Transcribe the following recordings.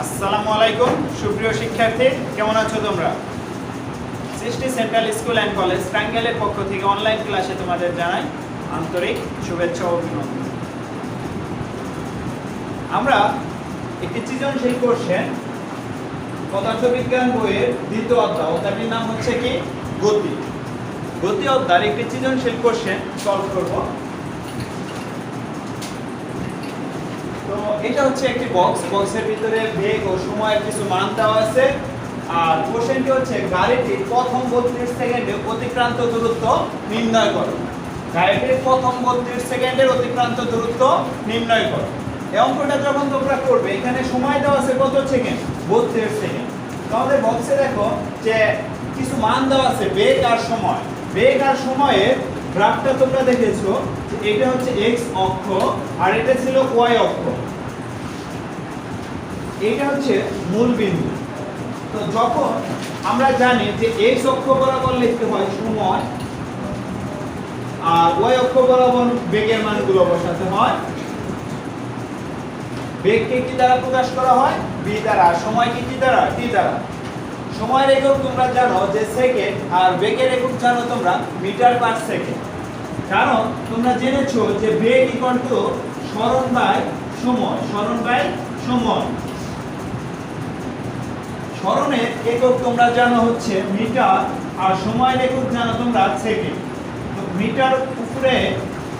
আসসালামু আলাইকুম সুপ্রিয় শিক্ষার্থী, কেমন আছো তোমরা? সৃষ্টি সেন্ট্রাল স্কুল অ্যান্ড কলেজ টাঙ্গাইলের পক্ষ থেকে অনলাইন ক্লাসে তোমাদের জানাই আন্তরিক শুভেচ্ছা ও অভিনন্দন। আমরা একটি সৃজনশীল কোশ্চেন পদার্থবিজ্ঞান বইয়ের দ্বিতীয় অধ্যায়, অধ্যায়টির নাম হচ্ছে কি গতি। গতি অধ্যায়ের একটি সৃজনশীল কোশ্চেন সলভ করব। তো এটা হচ্ছে একটি বক্সের ভিতরে বেগ ও সময়ের কিছু মান দেওয়া আছে। আর কোশ্চেনটি হচ্ছে গাড়িটির প্রথম 32 সেকেন্ডে অতিক্রান্ত দূরত্ব নির্ণয় করো। গাড়িটির প্রথম 32 সেকেন্ডের অতিক্রান্ত দূরত্ব নির্ণয় করো। এই অঙ্কটা যখন তোমরা করবে, এখানে সময় দেওয়া আছে কত সেকেন্ড? 32 সেকেন্ড। তাহলে বক্সে দেখো যে কিছু মান দেওয়া আছে বেগ আর সময়। বেগ আর সময়ের গ্রাফটা তোমরা দেখেছো, এটা হচ্ছে x অক্ষ আর এটা ছিল y অক্ষ। এটা হচ্ছে মূল বিন্দু। তো যখন আমরা জানি যে x অক্ষ বরাবর লিখতে হয় সময় আর y অক্ষ বরাবর বেগের মানগুলো বসাতে হয়। বেগকে কি দ্বারা প্রকাশ করা হয়? v দ্বারা। সময়কে কি দ্বারা? t দ্বারা। সময়ের একক তোমরা জানো যে সেকেন্ড, আর বেগের একক জানো তোমরা মিটার পার সেকেন্ড। কারণ তোমরা জেনেছো যে বেগ ইকুয়াল টু সরণ বাই সময়। সরণ বাই সময়। সরণের একক তোমরা জানো হচ্ছে মিটার, আর সময়ের একক জানো তোমরা সেকেন্ড। তো মিটার উপরে,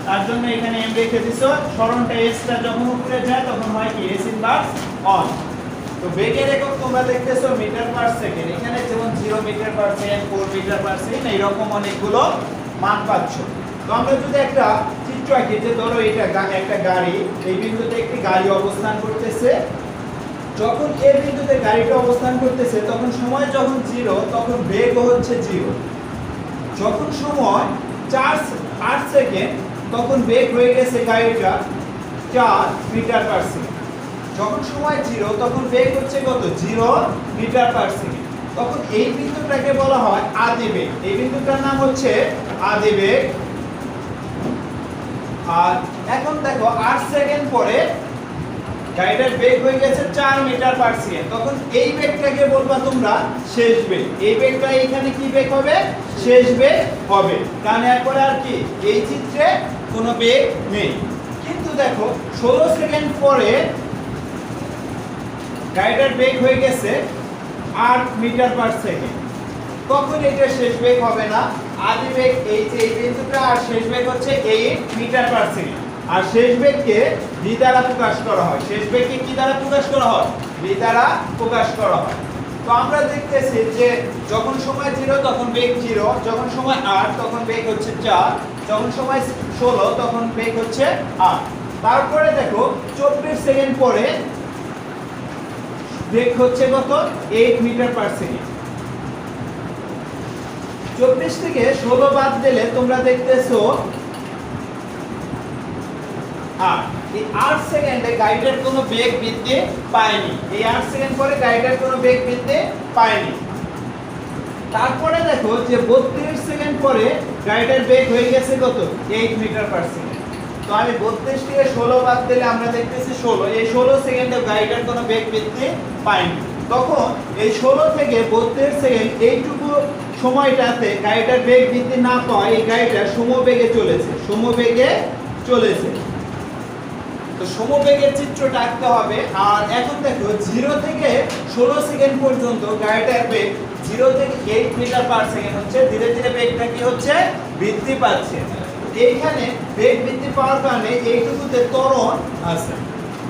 তার জন্য এখানে m রেখে দিছো। সরণটা s টা যখন উপরে যায় তখন হয় কি s ইনভার্স অন। তো বেগের একক তোমরা দেখতেছো মিটার পার সেকেন্ড। এখানে যেমন 0 metre per second, 4 metre per second, এইরকম অনেকগুলো মান পাচ্ছ। তো আমরা যদি একটা চিত্র আঁকি, যে ধরো এটা একটা গাড়ি, এই বিন্দুতে একটি গাড়ি অবস্থান করতেছে। যখন এই বিন্দুতে গাড়িটা অবস্থান করতেছে তখন সময় যখন 0, তখন বেগ হচ্ছে 0। যখন সময় 8 সেকেন্ড, তখন বেগ হয়ে গেছে গাড়িটা 4 মিটার পার সেকেন্ড। যখন সময় 0, তখন বেগ হচ্ছে কত? 0 মিটার পার সেকেন্ড। তখন এই বিন্দুটাকে বলা হয় আদি বেগ। এই বিন্দুটার নাম হচ্ছে আদি বেগ। আর এখন দেখো 8 সেকেন্ড পরে গাড়িটার বেগ হয়ে গেছে 4 মিটার পার সেকেন্ড। তখন এই বেগটাকে বলবা তোমরা শেষ বেগ। এই বেগটা এখানে কি বেগ হবে? শেষ বেগ হবে। কারণ এরপরে আর কি এই চিত্রে কোনো বেগ নেই। কিন্তু দেখো 16 সেকেন্ড পরে গাড়িটার বেগ হয়ে গেছে 8 মিটার পার সেকেন্ড। তখন এটা শেষ বেগ হবে না। আদি বেগ এই যে এই বিন্দুটা, আর শেষ বেগ হচ্ছে 8 মিটার পার সেকেন্ড। আর শেষ বেগকে v দ্বারা প্রকাশ করা হয়। শেষ বেগকে কি দ্বারা প্রকাশ করা হয়? v দ্বারা প্রকাশ করা হয়। তো আমরা দেখতেছি যে যখন সময় 0 তখন বেগ 0, যখন সময় 8 তখন বেগ হচ্ছে 4, যখন সময় 16 তখন বেগ হচ্ছে 8। তারপরে দেখো 24 সেকেন্ড পরে বেগ হচ্ছে কত? 8 মিটার পার সেকেন্ড। 24 থেকে 16 বাদ দিলে তোমরা দেখতেছো 8। এই 8 সেকেন্ডে গাড়িটার কোনো বেগ বৃদ্ধি পায়নি। এই 8 সেকেন্ড পরে গাড়িটার কোনো বেগ বৃদ্ধি পায়নি। তারপরে দেখো যে 32 সেকেন্ড পরে গাড়িটার বেগ হয়ে গেছে কত? 8 মিটার পার সেকেন্ড। তো আমি 32 থেকে 16 বাদ দিলে আমরা দেখতেছি 16। এই 16 সেকেন্ডে গাড়িটার কোনো বেগ বৃদ্ধি পায়নি। তখন এই 16 থেকে 32 সেকেন্ড এইটুকু সময়টাতে গাড়িটার বেগ বৃদ্ধি না পায়, এই গাড়িটা সমবেগে চলেছে। সমবেগে চলেছে। তো সমবেগের চিত্রটা আঁকতে হবে। আর এখন দেখো 0 থেকে 16 সেকেন্ড পর্যন্ত গাড়িটার বেগ 0 থেকে 8 মিটার পার সেকেন্ড হচ্ছে। ধীরে ধীরে বেগটা কি হচ্ছে? বৃদ্ধি পাচ্ছে। এইখানে বেগ বৃদ্ধি পাওয়ার কারণে এইটুকুতে ত্বরণ আছে।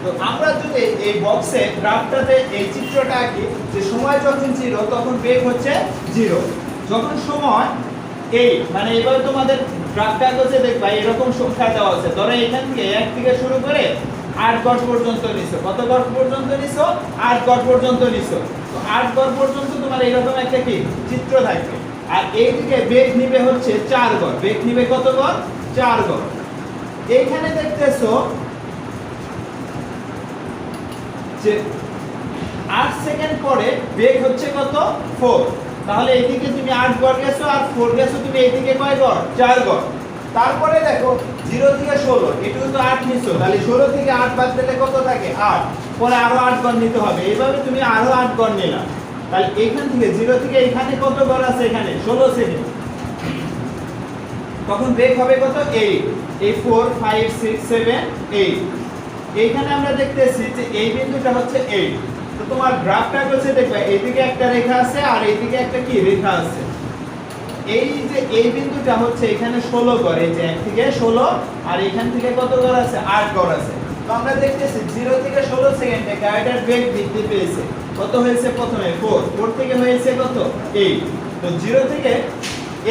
তো আমরা যদি এই বক্সে গ্রাফটাতে এই চিত্রটা আঁকি, যে সময় যখন 0 তখন বেগ হচ্ছে 0। যখন সময় 8, মানে এবার তোমাদের গ্রাফ কাগজে দেখবা এরকম সংখ্যা দেওয়া আছে। ধরো এখান থেকে 1 থেকে শুরু করে 8 গড় পর্যন্ত নিছো। কত গড় পর্যন্ত নিছো? 8 গড় পর্যন্ত নিছো। তো 8 গড় পর্যন্ত তোমার এরকম একটা কি চিত্র থাকবে। আর এইদিকে বেগ নিবে হচ্ছে 4 গড়। বেগ নিবে কত গড়? 4 গড়। এইখানে দেখতেছো যে 8 সেকেন্ড পরে বেগ হচ্ছে কত? 4। তাহলে এইদিকে তুমি 8 গড় গেছো আর 4 গেছো, তুমি এইদিকে কয় গড়? 4 গড়। তারপরে দেখো 0 থেকে 16 এটুকু তো 8 নিছো, তাহলে 16 থেকে 8 বাদ দিলে কত থাকে 8, পরে আরো 8 গড় নিতে হবে, এইভাবে তুমি আরো 8 গড় নিলা। তাহলে এখান থেকে 0 থেকে এখানে কত গড় আছে, এখানে 16 সেকেন্ড, তখন ব্রেক হবে কত 8, এই 4 5 6 7 8। এইখানে আমরা দেখতেছি যে এই বিন্দুটা হচ্ছে 8। তো তোমার গ্রাফটা হচ্ছে দেখবা এইদিকে একটা রেখা আছে আর এইদিকে একটা কি রেখা আছে। এই যে এই বিন্দুটা হচ্ছে এখানে 16 গড়, এই যে 1 থেকে 16 আর এখান থেকে কত গড় আছে 8 গড় আছে। তো আমরা দেখতেছি 0 থেকে 16 সেকেন্ডে গাড়িটার বেগ বৃদ্ধি পেয়েছে, কত হয়েছে প্রথমে 4 থেকে হয়েছে কত 8। তো 0 থেকে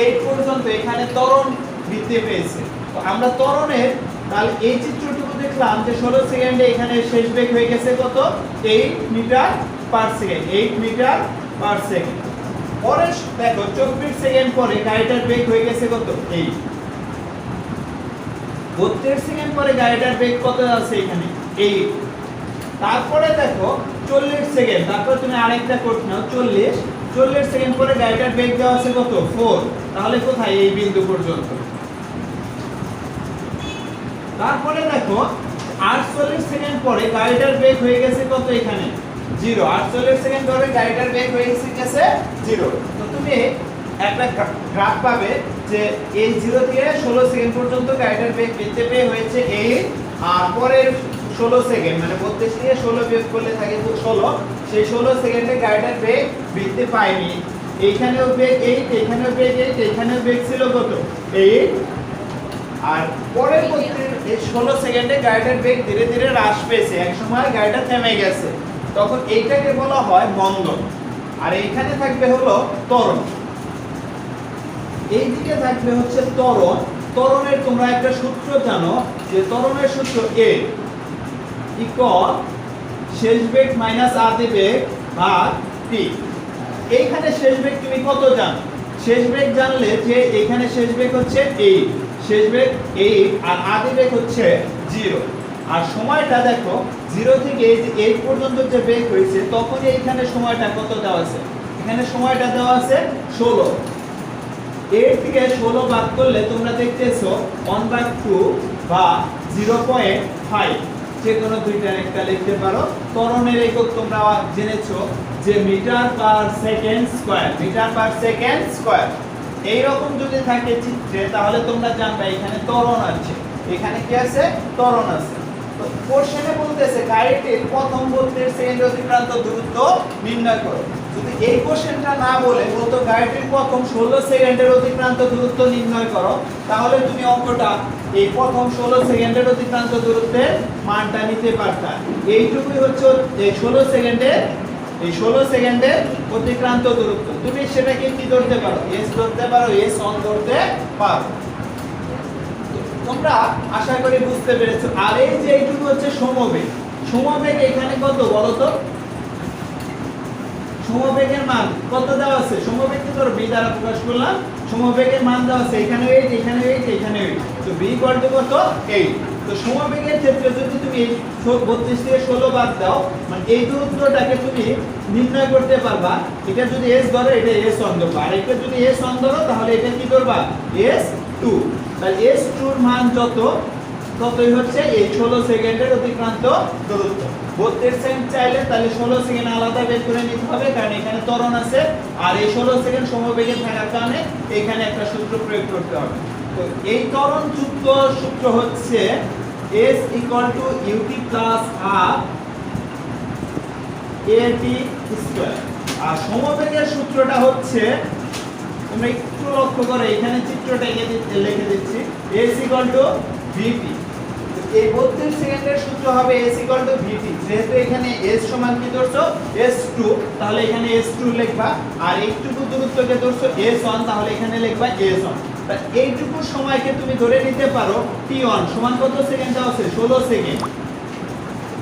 8 পর্যন্ত এখানে ত্বরণ বৃদ্ধি পেয়েছে। তো আমরা ত্বরণের তাহলে এই চিত্রটুকু দেখলাম যে 16 সেকেন্ডে এখানে শেষ বেগ হয়ে গেছে কত 8 metre per second, 8 metre per second. পরে দেখো 24 সেকেন্ড পরে গাড়িটার বেগ হয়ে গেছে কত 8। 32 সেকেন্ড পরে গাড়িটার বেগ কত আছে এখানে 8। তারপরে দেখো 40 সেকেন্ড, তারপর তুমি আরেকটা করতে নাও 40 সেকেন্ড পরে গাড়িটার বেগ দেওয়া আছে কত 4, তাহলে কোথায় এই বিন্দু পর্যন্ত। তারপরে দেখো 48 সেকেন্ড পরে গাড়িটার বেগ হয়ে গেছে কত এখানে 0, 48 সেকেন্ড পরে গাড়িটার বেগ হয়ে গেছে 0। তো তুমি একটা গ্রাফ পাবে যে এই 0 থেকে 16 সেকেন্ড পর্যন্ত গাড়িটার বেগ বৃদ্ধি পেয়ে হয়েছে 8, আর পরের 16 সেকেন্ড মানে 32 থেকে 16 বিয়োগ করলে থাকে 16, সেই 16 সেকেন্ডে গাড়িটার বেগ বৃদ্ধি পায়নি। এইখানেও বেগ 8, এখানেও বেগ 8, এখানেও বেগ ছিল কত 8, আর পরের 16 সেকেন্ডে গাড়িটার বেগ ধীরে ধীরে হ্রাস পেয়েছে, এক সময় গাড়িটা থেমে গেছে, তখন এইটাকে বলা হয় মন্দন। আর এইখানে থাকবে হলো ত্বরণ, এই দিকে থাকবে হচ্ছে ত্বরণ। ত্বরণের তোমরা একটা সূত্র জানো যে ত্বরণের সূত্র A ইকুয়াল শেষ বেগ মাইনাস আদি বেগ ভাগ T। এইখানে শেষ বেগ তুমি কত জানো, শেষ বেগ জানলে যে এখানে শেষ বেগ হচ্ছে 8, শেষ বেগ 8 আর আদি বেগ হচ্ছে 0। আর সময়টা দেখো 0 থেকে এই যে 8 পর্যন্ত যে বেগ হয়েছে তখন এইখানে সময়টা কত দেওয়া আছে, এখানে সময়টা দেওয়া আছে 16। 8 থেকে 16 বাদ করলে তোমরা দেখতেছো 1/2 বা 0.5, যে কোনো দুইটার একটা লিখতে পারো। ত্বরণের একক তোমরা জেনেছো যে metre per second square, metre per second square. এই রকম যদি থাকে চিত্রে তাহলে তোমরা জানবে এখানে ত্বরণ আছে, এখানে কি আছে ত্বরণ আছে। তো কোশ্চেনে বলতেছে গাড়িটির প্রথম 32 সেকেন্ড অতিক্রান্ত দূরত্ব নির্ণয় করো। যদি এই কোশ্চেনটা না বলে বলতো গাড়িটির প্রথম 16 সেকেন্ডের অতিক্রান্ত দূরত্ব নির্ণয় করো, তাহলে তুমি অঙ্কটা এই প্রথম 16 সেকেন্ডের অতিক্রান্ত দূরত্বের মানটা নিতে পারতা। এইটুকুই হচ্ছে এই 16 সেকেন্ডের অতিক্রান্ত দূরত্ব। তুমি সেটাকে কি ধরতে পারো, s ধরতে পারো, s অন ধরতে পারো। তোমরা আশা করি বুঝতে পেরেছো। আর এই যে এইটুকু হচ্ছে সমবেগ, সমবেগ এখানে কত বলো তো, সমবেগের মান কত দেওয়া আছে, সমবেগকে ধরো b দ্বারা প্রকাশ করলাম, সমবেগের মান দেওয়া আছে এখানে 8, এখানে 8, এখানে 8, তো b কত 8। তো সমবেগের ক্ষেত্রে যদি তুমি 32 থেকে 16 বাদ দাও মানে এই দূরত্বটাকে তুমি নির্ণয় করতে পারবা। এটা যদি s ধরো এটা s অন ধরবা, আর এটা যদি s অন ধরো তাহলে এটা কি করবা s2। তাহলে s2 এর মান ততই হচ্ছে এই 16 সেকেন্ডের অতিক্রান্ত দূরত্ব। 32 সেকেন্ড চাইলে তাহলে 16 সেকেন্ড আলাদা বের করে নিতে হবে, কারণ এখানে ত্বরণ আছে আর এই 16 সেকেন্ড সমবেগে থাকার কারণে এখানে একটা সূত্র প্রয়োগ করতে হবে। তো এই ত্বরণ সূত্র হচ্ছে s ut plus half at square. আর সমবেগের সূত্রটা হচ্ছে তোমরা একটু লক্ষ্য করে এখানে চিত্রটা লিখে দিচ্ছি, s vt। এই 32 সেকেন্ডের সূত্র হবে s vt। যেহেতু এখানে s সমান কি ধরছো s2, তাহলে এখানে s2 লিখবা, আর এইটুকু দূরত্বকে ধরছো s1, তাহলে এখানে লিখবা s1। তা এইটুকু সময়কে তুমি ধরে নিতে পারো t1 সমান কত সেকেন্ড দেওয়া আছে 16 সেকেন্ড।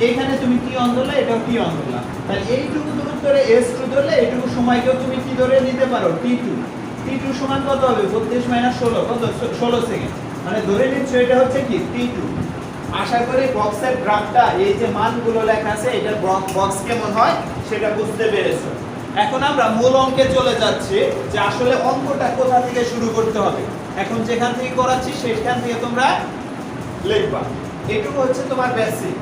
এখানে তুমি t1 ধরলে এটাও t1 ধরলা, তাহলে এইটুকু দূরত্বরে s2 ধরলে এইটুকু সময়কেও তুমি কি ধরে নিতে পারো t2। t2 সমান কত হবে 32 - 16 কত 16 সেকেন্ড, মানে ধরে নিচ্ছ এটা হচ্ছে কি t2। আশা করি বক্সের গ্রাফটা এই যে মানগুলো লেখা আছে এটার বক্স কেমন হয় সেটা বুঝতে পেরেছো। এখন আমরা মূল অঙ্কে চলে যাচ্ছি যে আসলে অঙ্কটা কোথা থেকে শুরু করতে হবে। এখন যেখান থেকে করাচ্ছি সেখান থেকে তোমরা লিখবা। এটুকু হচ্ছে তোমার বেসিক।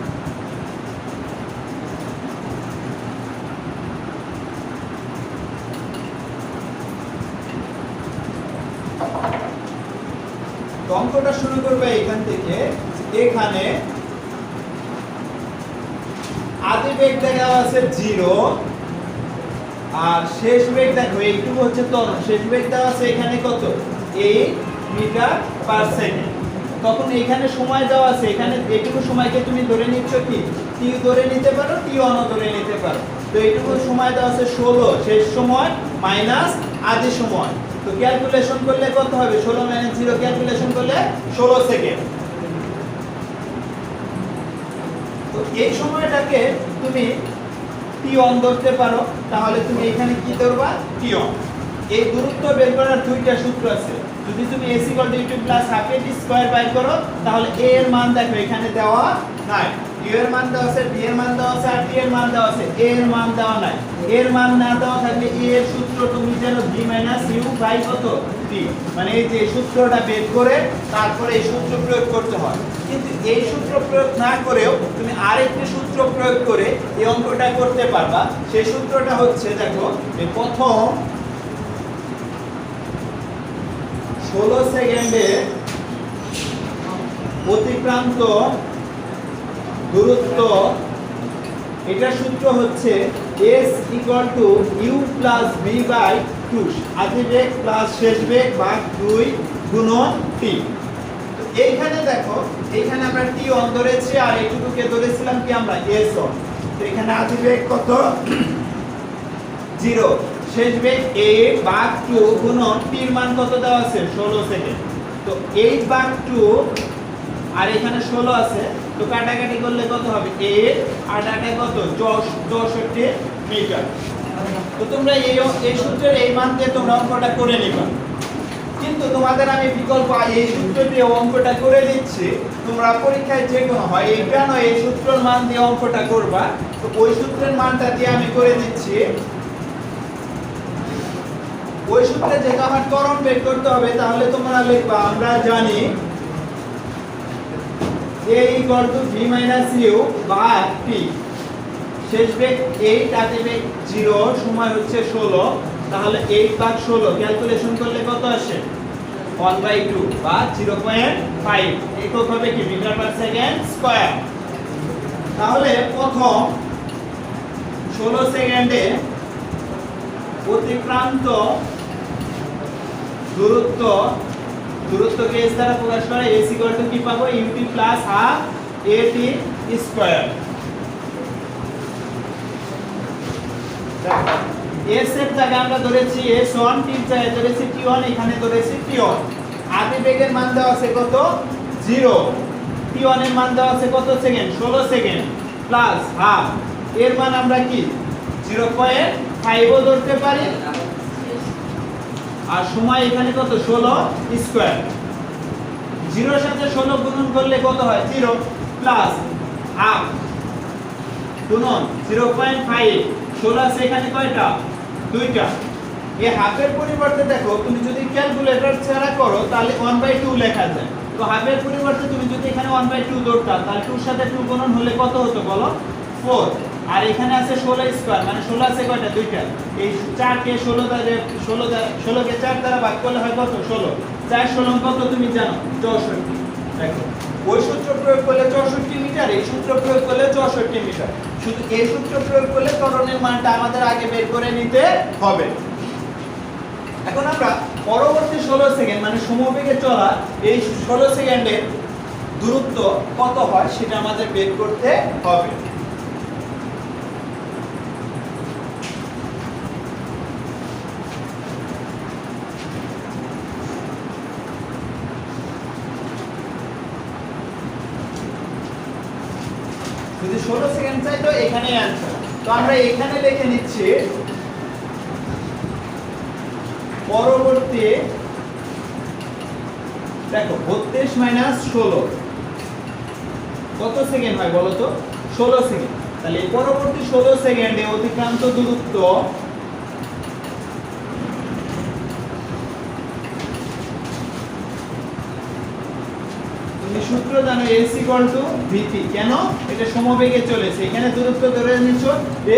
অঙ্কটা শুরু করবে এখান থেকে। এখানে আদি বেগ দেখা আছে 0 আর শেষ বেগ দেখো এইটুকু হচ্ছে ত্বরণ। শেষ বেগ দেওয়া আছে এখানে কত 8 মিটার পার সেকেন্ড। তখন এখানে সময় দেওয়া আছে, এখানে এইটুকু সময়কে তুমি ধরে নিচ্ছ কি টি ধরে নিতে পারো, টি অন ধরে নিতে পারো। তো এইটুকু সময় দেওয়া আছে 16 শেষ সময় মাইনাস আদি সময়। তো ক্যালকুলেশন করলে কত হবে 16 - 0 ক্যালকুলেশন করলে 16 সেকেন্ড। তো এই সময়টাকে তুমি টি অন ধরতে পারো, তাহলে তুমি এখানে কি ধরবা টি অন। এই দূরত্ব বের করার দুইটা সূত্র আছে। যদি তুমি a = plus half a square by করো তাহলে a এর মান দেখো এখানে দেওয়া নাই, u এর মান দেওয়া আছে, b এর মান দেওয়া আছে আর t এর মান দেওয়া আছে, a এর মান দেওয়া নাই। a এর মান না দেওয়া থাকলে a এর সূত্র তুমি জানো b - u বাই কত t, মানে এই যে সূত্রটা বের করে তারপরে এই সূত্র প্রয়োগ করতে হয়। কিন্তু এই সূত্র প্রয়োগ না করেও তুমি আরেকটি সূত্র প্রয়োগ করে এই অঙ্কটা করতে পারবা। সেই সূত্রটা হচ্ছে দেখো এই প্রথম 16 সেকেন্ডে অতিক্রান্ত দূরত্ব, এটা সূত্র হচ্ছে s = u + v / 2 আদি বেগ প্লাস শেষ বেগ ভাগ 2 গুণন t। তো এইখানে দেখো এইখানে আমরা t অন ধরেছি আর এইটুকুকে ধরেছিলাম কি আমরা s অন। তো এখানে আদি বেগ কত 0, শেষ বেগ 8 ভাগ 2 গুণন t এর মান কত দেওয়া আছে 16 সেকেন্ড। তো 8 ভাগ 2 আর এখানে 16 আছে, তো কাটাকাটি করলে কত হবে 8 আর 8 কত 64 মিটার। তো তোমরা এই সূত্রের এই মান দিয়ে তোমরা অঙ্কটা করে নিবা। কিন্তু তোমাদের আমি বিকল্প এই সূত্র দিয়ে অঙ্কটা করে দিচ্ছি, তোমরা পরীক্ষায় যে কোনো হয় এইটা নয় এই সূত্রের মান দিয়ে অঙ্কটা করবা। তো ওই সূত্রের মানটা দিয়ে আমি করে দিচ্ছি। ওই সূত্রে যেটা আমার ত্বরণ বের করতে হবে, তাহলে তোমরা লিখবা আমরা জানি a = v - u ভাগ t, শেষ বেগ 8 আদি বেগ 0 সময় হচ্ছে 16, তাহলে 8 ভাগ 16 ক্যালকুলেশন করলে কত আসে 1/2 বা 0.5 একক হবে কি মিটার পার সেকেন্ড স্কয়ার। তাহলে প্রথম 16 সেকেন্ডে অতিক্রান্ত দূরত্বকে s দ্বারা প্রকাশ করে s = কি পাবো ut + half at square. s এর জায়গায় আমরা ধরেছি s1, t এর জায়গায় ধরেছি t1, এখানে ধরেছি t1। আদি বেগের মান দেওয়া আছে কত 0, t1 এর মান দেওয়া আছে কত সেকেন্ড 16 সেকেন্ড প্লাস হাফ এর মান আমরা কি 0.5 ও ধরতে পারি, আর সময় এখানে কত 16 স্কয়ার। 0 এর সাথে 16 গুণন করলে কত হয় 0 প্লাস হাফ গুণন 0.5, 16 আছে এখানে কয়টা দুইটা। এই হাফের পরিবর্তে দেখো তুমি যদি ক্যালকুলেটর ছাড়া করো তাহলে 1/2 লেখা যায়। তো হাফের পরিবর্তে তুমি যদি এখানে 1/2 ধরতা তাহলে 2 এর সাথে 2 গুণন হলে কত হতো বলো 4, আর এখানে আছে 16 স্কয়ার, মানে 16 আছে কয়টা দুইটা। এই 4 কে 16 কে 4 দ্বারা ভাগ করলে হয় কত 16, 4 16 কত তুমি জানো 64। দেখো ওই সূত্র প্রয়োগ করলে 64 মিটার, এই সূত্র প্রয়োগ করলে 64 মিটার। শুধু এই সূত্র প্রয়োগ করলে ত্বরণের মানটা আমাদের আগে বের করে নিতে হবে। এখন আমরা পরবর্তী 16 সেকেন্ড মানে সমবেগে চলা এই 16 সেকেন্ডের দূরত্ব কত হয় সেটা আমাদের বের করতে হবে। যদি 16 সেকেন্ড চাই তো এখানেই आंसर। তো আমরা এখানে লিখে নিচ্ছি পরবর্তী দেখো 32 - 16 কত সেকেন্ড হয় বলো তো 16 সেকেন্ড। তাহলে এই পরবর্তী 16 সেকেন্ডে অতিক্রান্ত দূরত্ব তুমি সূত্র জানো s vt। কেন? এটা সমবেগে চলেছে, এখানে দূরত্ব ধরে নিছো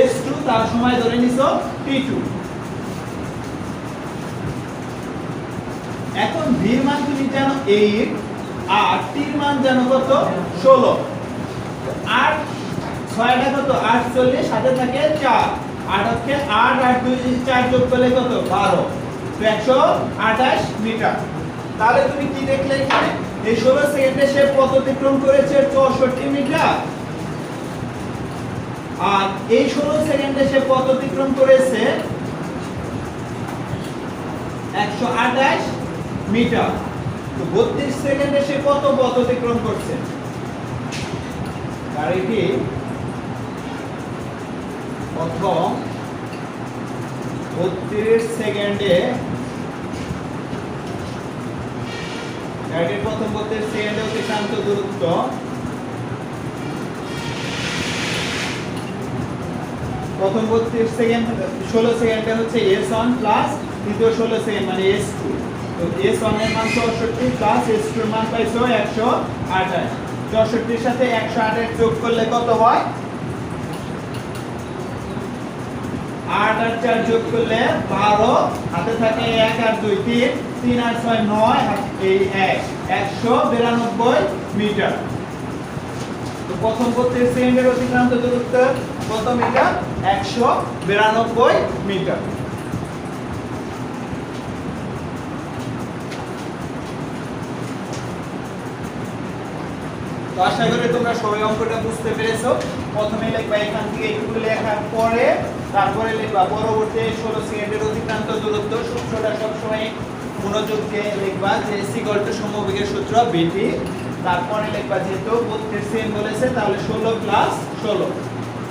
s2, তার সময় ধরে নিছো t2। এখন v এর মান তুমি জানো 8 আর t এর মান জানো কত 16। 8 6টা কত 48, সাথে থাকে 4, 8 হচ্ছে 8 আর 2 4 যোগ করলে কত 12, তো 128 মিটার। তাহলে তুমি কি দেখলে এখানে এই 16 সেকেন্ডে সে পথ অতিক্রম করেছে 64 মিটার, আর এই 16 সেকেন্ডে সে পথ অতিক্রম করেছে 128 মিটার। তো 32 সেকেন্ডে সে কত পথ অতিক্রম করছে? গাড়িটি প্রথম 32 সেকেন্ডে গাড়িটির প্রথম 32 সেকেন্ডে অতিক্রান্ত দূরত্ব প্রথম 32 সেকেন্ড 16 সেকেন্ডে হচ্ছে s1 প্লাস দ্বিতীয় 16 সেকেন্ড মানে s2। তো s1 এর মান 64 প্লাস s2 এর মান পাইছো 128। 64 এর সাথে 128 যোগ করলে কত হয়? 8 আর 4 যোগ করলে 12, হাতে থাকে 1 আর 2 3, 3 আর 6 9, এই 192 মিটার। তো প্রথম 32 সেকেন্ডের অতিক্রান্ত দূরত্ব কত মিটার? 192 মিটার। তো আশা করি তোমরা সবাই অঙ্কটা বুঝতে পেরেছো। প্রথমে লিখবা এখান থেকে একটু লেখার পরে তারপরে লিখবা পরবর্তী 16 সেকেন্ডের অতিক্রান্ত দূরত্ব। সূত্রটা সব সময় মনোযোগ দিয়ে লিখবা যে s সমবেগের সূত্র vt। তারপরে লিখবা যেহেতু 32 সেকেন্ড বলেছে তাহলে 16 প্লাস 16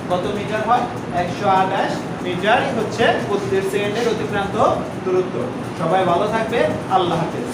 কত মিটার হয়? 128 মিটার হচ্ছে 32 সেকেন্ডের অতিক্রান্ত দূরত্ব। সবাই ভালো থাকবে, আল্লাহ হাফেজ।